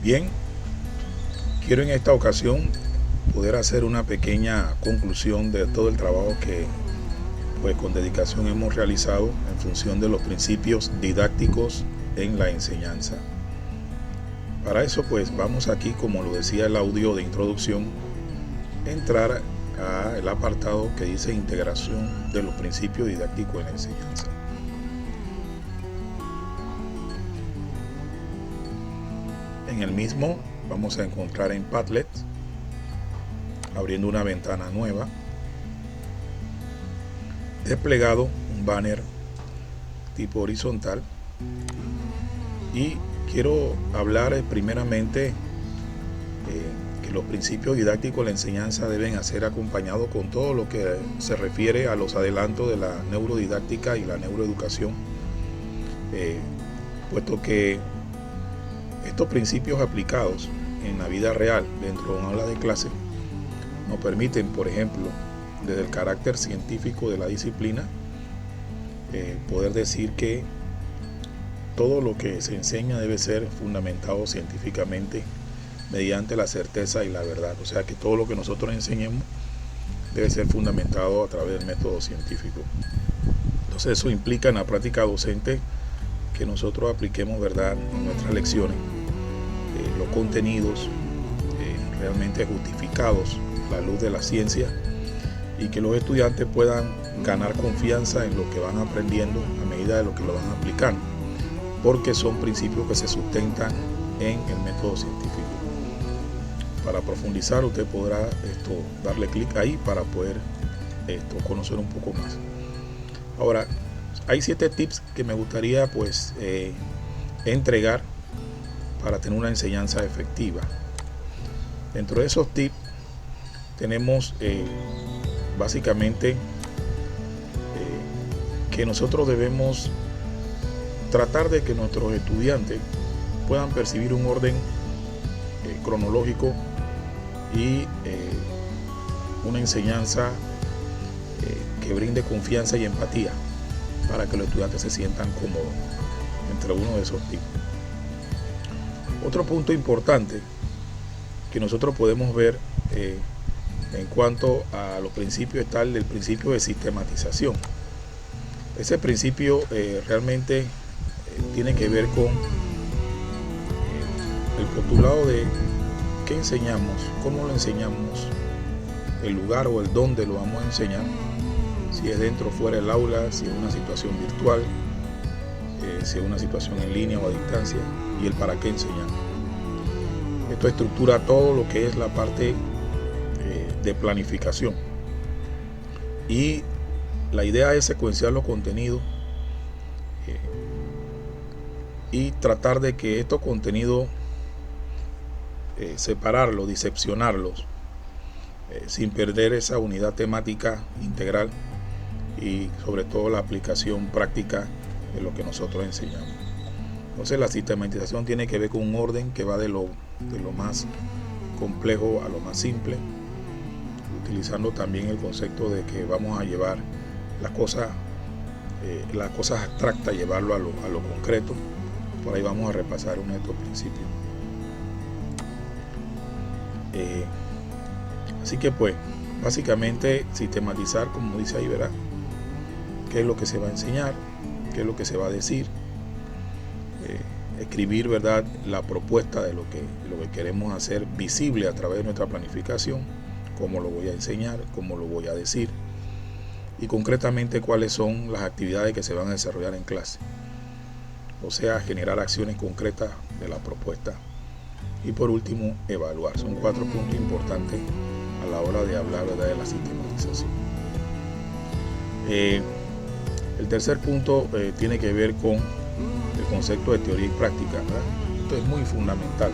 Bien, quiero en esta ocasión poder hacer una pequeña conclusión de todo el trabajo que pues con dedicación hemos realizado en función de los principios didácticos en la enseñanza. Para eso pues vamos aquí, como lo decía el audio de introducción, entrar al apartado que dice integración de los principios didácticos en la enseñanza. En el mismo vamos a encontrar en Padlet, abriendo una ventana nueva, desplegado un banner tipo horizontal, y quiero hablar primeramente que los principios didácticos de la enseñanza deben ser acompañados con todo lo que se refiere a los adelantos de la neurodidáctica y la neuroeducación, puesto que estos principios aplicados en la vida real dentro de una aula de clase nos permiten, por ejemplo, desde el carácter científico de la disciplina, poder decir que todo lo que se enseña debe ser fundamentado científicamente mediante la certeza y la verdad. O sea que todo lo que nosotros enseñemos debe ser fundamentado a través del método científico. Entonces eso implica en la práctica docente que nosotros apliquemos, ¿verdad?, en nuestras lecciones los contenidos realmente justificados a la luz de la ciencia, y que los estudiantes puedan ganar confianza en lo que van aprendiendo a medida de lo que lo van aplicando, porque son principios que se sustentan en el método científico. Para profundizar, usted podrá darle clic ahí para poder conocer un poco más. Ahora, hay 7 tips que me gustaría pues entregar para tener una enseñanza efectiva. Dentro de esos tips tenemos básicamente que nosotros debemos tratar de que nuestros estudiantes puedan percibir un orden cronológico y una enseñanza que brinde confianza y empatía para que los estudiantes se sientan cómodos entre uno de esos tips. Otro punto importante que nosotros podemos ver en cuanto a los principios está el principio de sistematización. Ese principio realmente tiene que ver con el postulado de qué enseñamos, cómo lo enseñamos, el lugar o el dónde lo vamos a enseñar, si es dentro o fuera del aula, si es una situación virtual, si es una situación en línea o a distancia, y el para qué enseñar. Esto estructura todo lo que es la parte de planificación, y la idea es secuenciar los contenidos y tratar de que estos contenidos separarlos, diseccionarlos, sin perder esa unidad temática integral y sobre todo la aplicación práctica de lo que nosotros enseñamos. Entonces la sistematización tiene que ver con un orden que va de lo más complejo a lo más simple, utilizando también el concepto de que vamos a llevar las cosas abstractas, llevarlo a lo concreto. Por ahí vamos a repasar uno de estos principios. Así que pues básicamente sistematizar, como dice ahí, ¿verdad?, qué es lo que se va a enseñar, qué es lo que se va a decir, escribir, ¿verdad?, la propuesta de lo que queremos hacer visible a través de nuestra planificación, cómo lo voy a enseñar, cómo lo voy a decir, y concretamente cuáles son las actividades que se van a desarrollar en clase. O sea, generar acciones concretas de la propuesta. Y por último, evaluar. Son 4 puntos importantes a la hora de hablar, ¿verdad?, de la sistematización. El tercer punto tiene que ver con el concepto de teoría y práctica, ¿verdad? Esto es muy fundamental.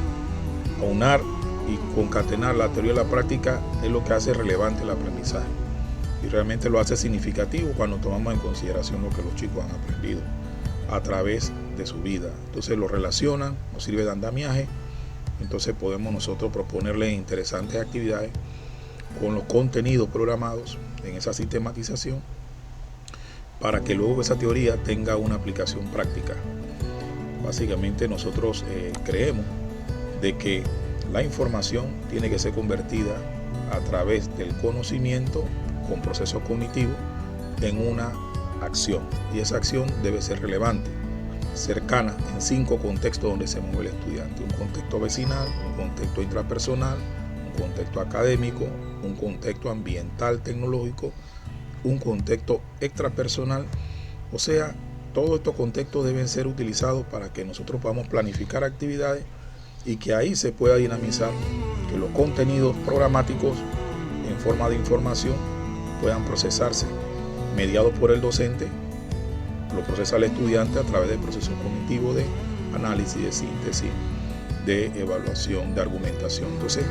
Aunar y concatenar la teoría y la práctica es lo que hace relevante el aprendizaje, y realmente lo hace significativo cuando tomamos en consideración lo que los chicos han aprendido a través de su vida. Entonces lo relacionan, nos sirve de andamiaje. Entonces podemos nosotros proponerles interesantes actividades con los contenidos programados en esa sistematización, para que luego esa teoría tenga una aplicación práctica. Básicamente nosotros creemos de que la información tiene que ser convertida a través del conocimiento con procesos cognitivos en una acción, y esa acción debe ser relevante, cercana en 5 contextos donde se mueve el estudiante: un contexto vecinal, un contexto intrapersonal, un contexto académico, un contexto ambiental tecnológico, un contexto extrapersonal. O sea, todos estos contextos deben ser utilizados para que nosotros podamos planificar actividades y que ahí se pueda dinamizar, que los contenidos programáticos en forma de información puedan procesarse, mediados por el docente, lo procesa el estudiante a través del proceso cognitivo de análisis, de síntesis, de evaluación, de argumentación. Entonces,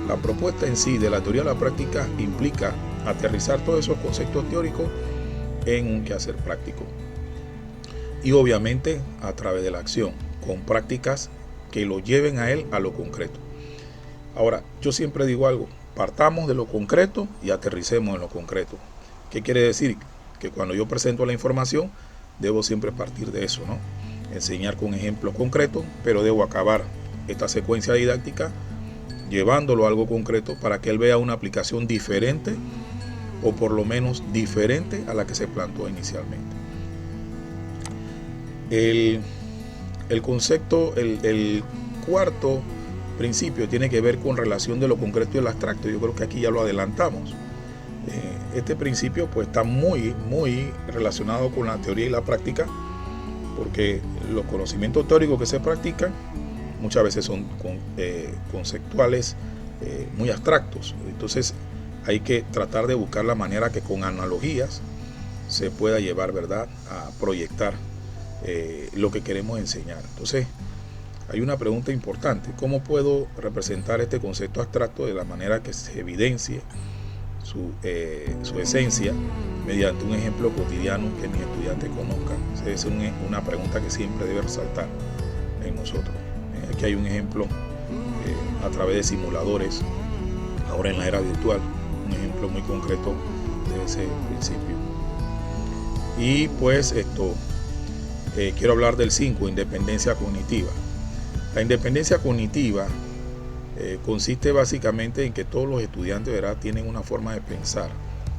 la propuesta en sí de la teoría a la práctica implica aterrizar todos esos conceptos teóricos en un quehacer práctico. Y obviamente a través de la acción, con prácticas que lo lleven a él a lo concreto. Ahora, yo siempre digo algo: partamos de lo concreto y aterricemos en lo concreto. ¿Qué quiere decir? Que cuando yo presento la información, debo siempre partir de eso, ¿no? Enseñar con ejemplos concretos, pero debo acabar esta secuencia didáctica llevándolo a algo concreto para que él vea una aplicación diferente, o por lo menos diferente a la que se planteó inicialmente. El concepto, el cuarto principio tiene que ver con relación de lo concreto y el abstracto. Yo creo que aquí ya lo adelantamos. Este principio pues está muy relacionado con la teoría y la práctica, porque los conocimientos teóricos que se practican muchas veces son conceptuales, muy abstractos. Entonces hay que tratar de buscar la manera que con analogías se pueda llevar, ¿verdad?, a proyectar lo que queremos enseñar. Entonces hay una pregunta importante: ¿cómo puedo representar este concepto abstracto de la manera que se evidencie su esencia mediante un ejemplo cotidiano que mis estudiantes conozcan? Esa es una pregunta que siempre debe resaltar en nosotros. Aquí hay un ejemplo a través de simuladores, ahora en la era virtual, un ejemplo muy concreto de ese principio. Y pues quiero hablar del 5, independencia cognitiva. La independencia cognitiva consiste básicamente en que todos los estudiantes, ¿verdad?, tienen una forma de pensar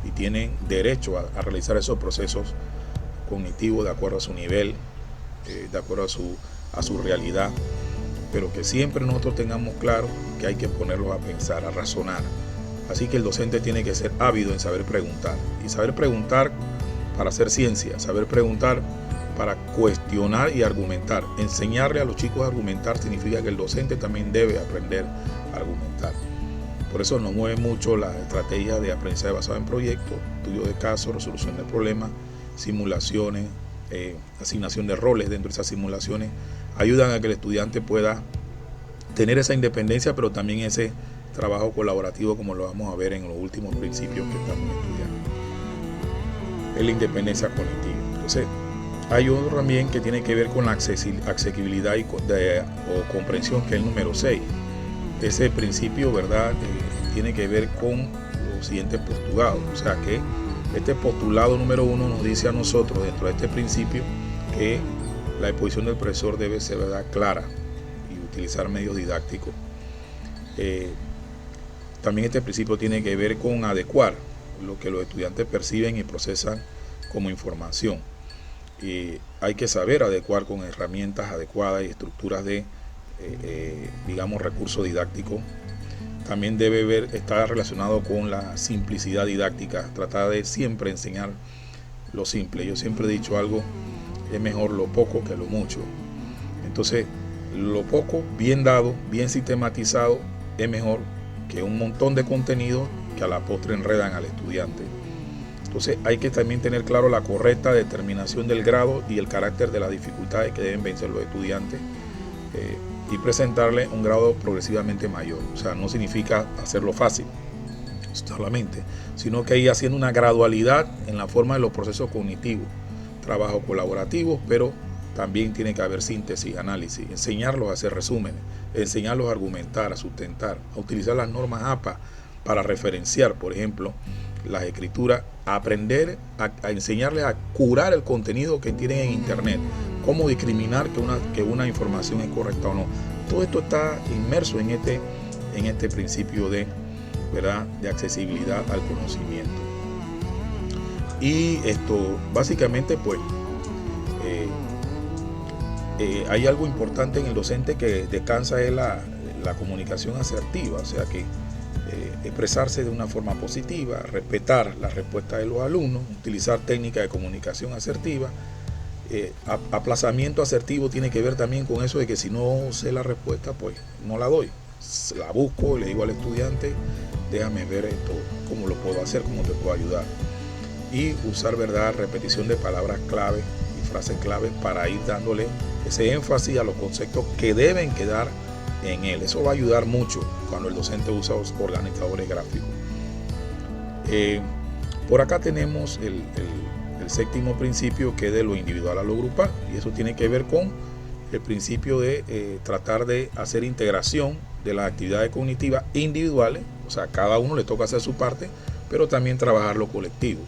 y tienen derecho a realizar esos procesos cognitivos de acuerdo a su nivel, de acuerdo a su realidad, pero que siempre nosotros tengamos claro que hay que ponerlos a pensar, a razonar. Así que el docente tiene que ser ávido en saber preguntar, y saber preguntar para hacer ciencia, saber preguntar para cuestionar y argumentar. Enseñarle a los chicos a argumentar significa que el docente también debe aprender a argumentar. Por eso nos mueve mucho la estrategia de aprendizaje basado en proyectos, estudio de casos, resolución de problemas, simulaciones, asignación de roles dentro de esas simulaciones. Ayudan a que el estudiante pueda tener esa independencia, pero también ese trabajo colaborativo, como lo vamos a ver en los últimos principios que estamos estudiando. Es la independencia cognitiva. Entonces, hay otro también que tiene que ver con la accesibilidad o comprensión, que es el número 6. Ese principio, ¿verdad?, tiene que ver con los siguientes postulados. O sea que este postulado número 1 nos dice a nosotros, dentro de este principio, que la exposición del profesor debe ser, ¿verdad?, clara y utilizar medios didácticos. También este principio tiene que ver con adecuar lo que los estudiantes perciben y procesan como información. Y hay que saber adecuar con herramientas adecuadas y estructuras de, digamos, recursos didácticos. También debe estar relacionado con la simplicidad didáctica, tratar de siempre enseñar lo simple. Yo siempre he dicho algo: es mejor lo poco que lo mucho. Entonces, lo poco, bien dado, bien sistematizado, es mejor que un montón de contenidos que a la postre enredan al estudiante. Entonces hay que también tener claro la correcta determinación del grado y el carácter de las dificultades que deben vencer los estudiantes, y presentarle un grado progresivamente mayor. O sea, no significa hacerlo fácil solamente, sino que ir haciendo una gradualidad en la forma de los procesos cognitivos, trabajo colaborativo, pero también tiene que haber síntesis, análisis, enseñarlos a hacer resúmenes, enseñarlos a argumentar, a sustentar, a utilizar las normas APA para referenciar, por ejemplo, las escrituras, a aprender a enseñarles a curar el contenido que tienen en internet, cómo discriminar que una información es correcta o no. todo esto está inmerso en este principio de, ¿verdad?, de accesibilidad al conocimiento. Y esto básicamente pues hay algo importante en el docente que descansa es la comunicación asertiva, o sea que expresarse de una forma positiva, respetar la respuesta de los alumnos, utilizar técnicas de comunicación asertiva. Aplazamiento asertivo tiene que ver también con eso de que si no sé la respuesta, pues no la doy, la busco y le digo al estudiante, déjame ver esto, cómo lo puedo hacer, cómo te puedo ayudar. Y usar, ¿verdad?, repetición de palabras clave y frases clave para ir dándole ese énfasis a los conceptos que deben quedar en él. Eso va a ayudar mucho cuando el docente usa los organizadores gráficos. Por acá tenemos el séptimo principio, que es de lo individual a lo grupal, y eso tiene que ver con el principio de tratar de hacer integración de las actividades cognitivas individuales, o sea, cada uno le toca hacer su parte, pero también trabajar lo colectivo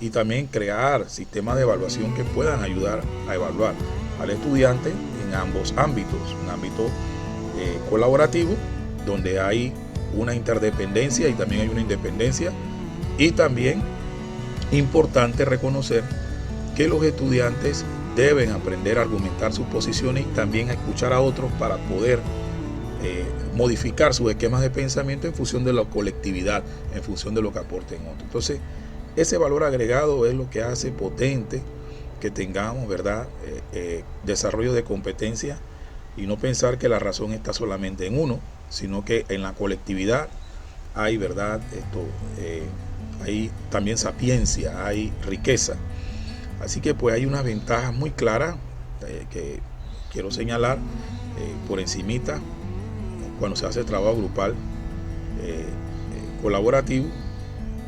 y también crear sistemas de evaluación que puedan ayudar a evaluar al estudiante en ambos ámbitos, un ámbito colaborativo donde hay una interdependencia y también hay una independencia, y también importante reconocer que los estudiantes deben aprender a argumentar sus posiciones y también a escuchar a otros para poder modificar sus esquemas de pensamiento en función de la colectividad, en función de lo que aporten otros. Entonces, ese valor agregado es lo que hace potente que tengamos, ¿verdad?, desarrollo de competencia, y no pensar que la razón está solamente en uno, sino que en la colectividad hay, ¿verdad?, hay también sapiencia, hay riqueza. Así que pues hay unas ventajas muy claras que quiero señalar por encimita cuando se hace trabajo grupal colaborativo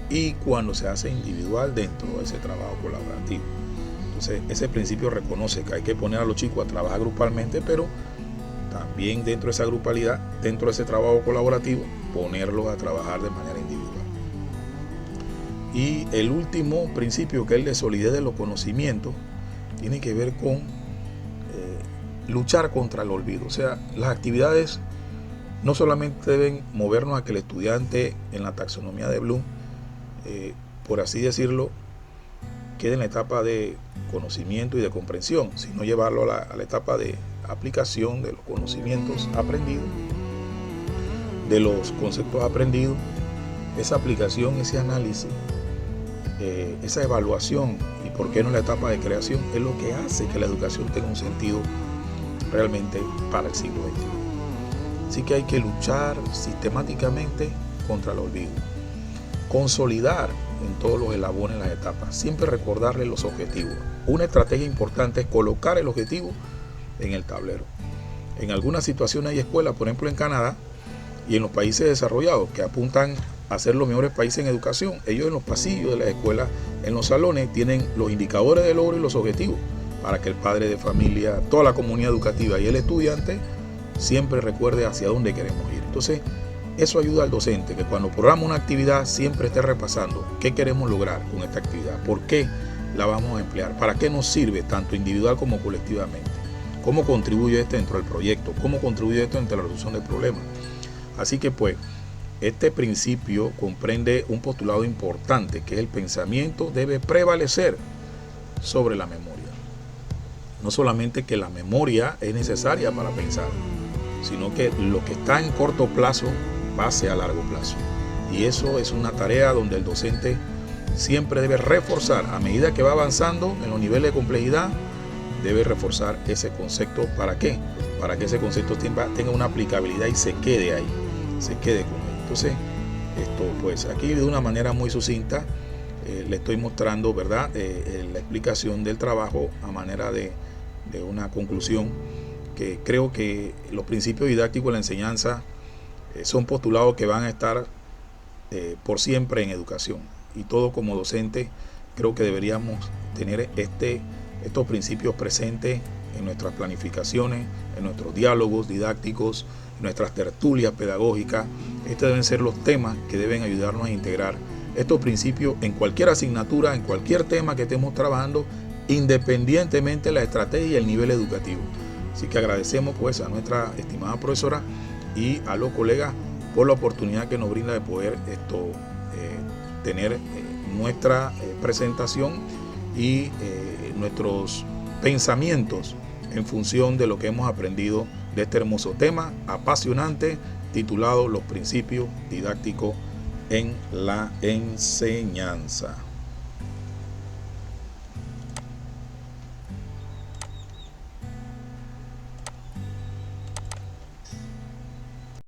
y cuando se hace individual dentro de ese trabajo colaborativo. Entonces ese principio reconoce que hay que poner a los chicos a trabajar grupalmente, pero también dentro de esa grupalidad, dentro de ese trabajo colaborativo, ponerlos a trabajar de manera individual. Y el último principio, que es el de solidez de los conocimientos, tiene que ver con luchar contra el olvido. O sea, las actividades no solamente deben movernos a que el estudiante en la taxonomía de Bloom, por así decirlo, quede en la etapa de conocimiento y de comprensión, sino llevarlo a la etapa de aplicación de los conocimientos aprendidos, de los conceptos aprendidos, esa aplicación, ese análisis, esa evaluación y por qué no la etapa de creación, es lo que hace que la educación tenga un sentido realmente para el siglo XXI. Así que hay que luchar sistemáticamente contra el olvido, consolidar en todos los eslabones las etapas, siempre recordarle los objetivos. Una estrategia importante es colocar el objetivo en el tablero. En algunas situaciones hay escuelas, por ejemplo en Canadá y en los países desarrollados, que apuntan a ser los mejores países en educación. Ellos en los pasillos de las escuelas, en los salones, tienen los indicadores de logro y los objetivos para que el padre de familia, toda la comunidad educativa y el estudiante siempre recuerde hacia dónde queremos ir. Entonces, eso ayuda al docente, que cuando programa una actividad siempre esté repasando qué queremos lograr con esta actividad, por qué la vamos a emplear, para qué nos sirve tanto individual como colectivamente, cómo contribuye esto dentro del proyecto, cómo contribuye esto dentro de la resolución del problema. Así que pues este principio comprende un postulado importante, que el pensamiento debe prevalecer sobre la memoria. No solamente que la memoria es necesaria para pensar, sino que lo que está en corto plazo pase a largo plazo. Y eso es una tarea donde el docente siempre debe reforzar, a medida que va avanzando en los niveles de complejidad, debe reforzar ese concepto. ¿Para qué? Para que ese concepto tenga una aplicabilidad y se quede ahí, se quede con él. Entonces, esto pues aquí de una manera muy sucinta le estoy mostrando, ¿verdad?, la explicación del trabajo a manera de una conclusión, que creo que los principios didácticos de la enseñanza son postulados que van a estar por siempre en educación, y todo como docente creo que deberíamos tener estos principios presentes en nuestras planificaciones, en nuestros diálogos didácticos, en nuestras tertulias pedagógicas. Estos deben ser los temas que deben ayudarnos a integrar estos principios en cualquier asignatura, en cualquier tema que estemos trabajando, independientemente de la estrategia y el nivel educativo. Así que agradecemos pues a nuestra estimada profesora y a los colegas por la oportunidad que nos brinda de poder tener nuestra presentación y nuestros pensamientos en función de lo que hemos aprendido de este hermoso tema apasionante titulado Los principios didácticos en la enseñanza.